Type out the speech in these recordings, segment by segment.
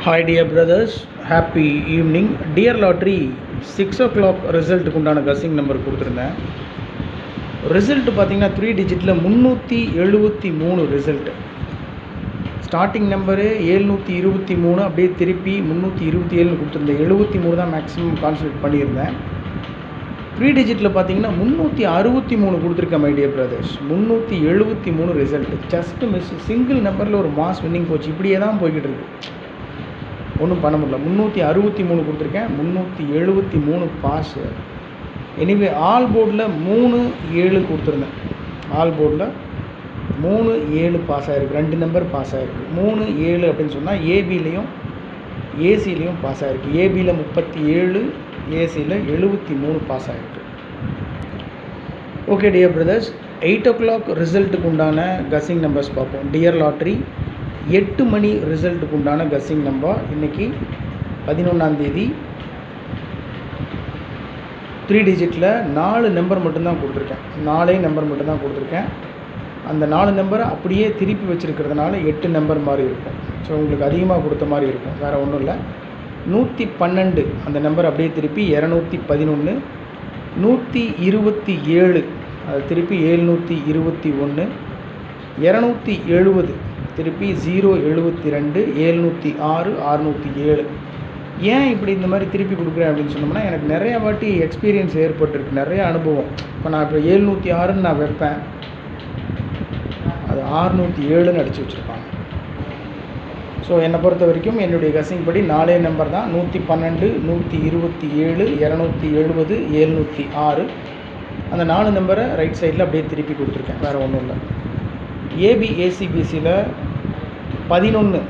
Hi dear brothers, happy evening. Dear Lottery 6 o'clock ரிசல்ட்டுக்கு உண்டான கசிங் number கொடுத்துருந்தேன். Result பார்த்தீங்கன்னா 3 டிஜிட்டில் 373 result. Starting number 723, அப்படியே திருப்பி 327 கொடுத்துருந்தேன். 73 தான் மேக்ஸிமம் கான்சன்ட்ரேட் பண்ணியிருந்தேன். 3 டிஜிட்டில் பார்த்தீங்கன்னா 363 கொடுத்துருக்கேன் my dear brothers. 373 result. Just miss, single நம்பரில் ஒரு மாஸ் வின்னிங் போச்சு. இப்படியே தான் போய்கிட்டு இருக்கு, ஒன்றும் பண்ண முடியல. 363 கொடுத்துருக்கேன், 373 பாஸு. எனிவே ஆல் போர்டில் 3-7 கொடுத்துருந்தேன். ஆல் போர்டில் 3-7 பாஸ் ஆகிருக்கு. 2 நம்பர் பாஸ் ஆகிருக்கு. 3-7 அப்படின்னு சொன்னால் ஏபிலையும் ஏசிலையும் பாஸ் ஆகிருக்கு. ஏபியில் 37, ஏசியில் 73 பாஸ் ஆகிருக்கு. ஓகே டியர் பிரதர்ஸ், 8 o'clock ரிசல்ட்டுக்கு உண்டான கசிங் நம்பர்ஸ் பார்ப்போம். டியர் லாட்ரி 8 மணி ரிசல்ட்டுக்கு உண்டான கசிங் நம்பர் இன்றைக்கி 11ஆம் தேதி. 3 டிஜிட்டில் 4 நம்பர் மட்டும்தான் கொடுத்துருக்கேன். 4 நம்பர் மட்டும்தான் கொடுத்துருக்கேன். அந்த 4 நம்பரை அப்படியே திருப்பி வச்சுருக்கிறதுனால 8 நம்பர் மாதிரி இருக்கும். ஸோ உங்களுக்கு அதிகமாக கொடுத்த மாதிரி இருக்கும், வேறு ஒன்றும் இல்லை. 112 அந்த நம்பர் அப்படியே திருப்பி 211, 127 அது திருப்பி 721, 270 திருப்பி 072, 706, 607. ஏன் இப்படி இந்த மாதிரி திருப்பி கொடுக்குறேன் அப்படின்னு சொன்னோம்னா, எனக்கு நிறையா வாட்டி எக்ஸ்பீரியன்ஸ் ஏற்பட்டுருக்கு, நிறைய அனுபவம். இப்போ நான் இப்போ 706ன்னு நான் வைப்பேன், அது 607ன்னு அடித்து வச்சுருப்பாங்க. ஸோ என்னை பொறுத்த வரைக்கும் என்னுடைய கசிங் படி 4 நம்பர் தான். 112, 127, 270, 706. அந்த 4 நம்பரை ரைட் சைடில் அப்படியே திருப்பி கொடுத்துருக்கேன், வேறு ஒன்றும் இல்லை. ஏபி ஏசிபிசியில் 11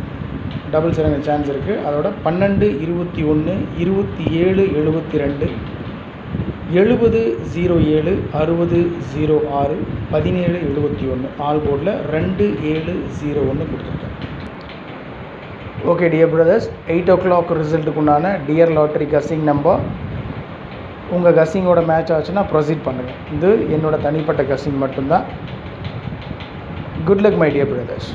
டபுள் சிறங்க சான்ஸ் இருக்குது. அதோட 12, 21, 27, 72, 70, 07, 60, 06, 17, 71 ஆல் போர்டில் 2701 கொடுத்துருக்கேன். ஓகே டியர் பிரதர்ஸ், 8 o'clock ரிசல்ட்டுக்கு உண்டான டியர் லாட்ரி கசிங் நம்பர். உங்கள் கசிங்கோட மேட்ச் ஆச்சுன்னா ப்ரொசீட் பண்ணுங்கள். இது என்னோடய தனிப்பட்ட கசிங் மட்டும்தான். Good luck my dear brothers.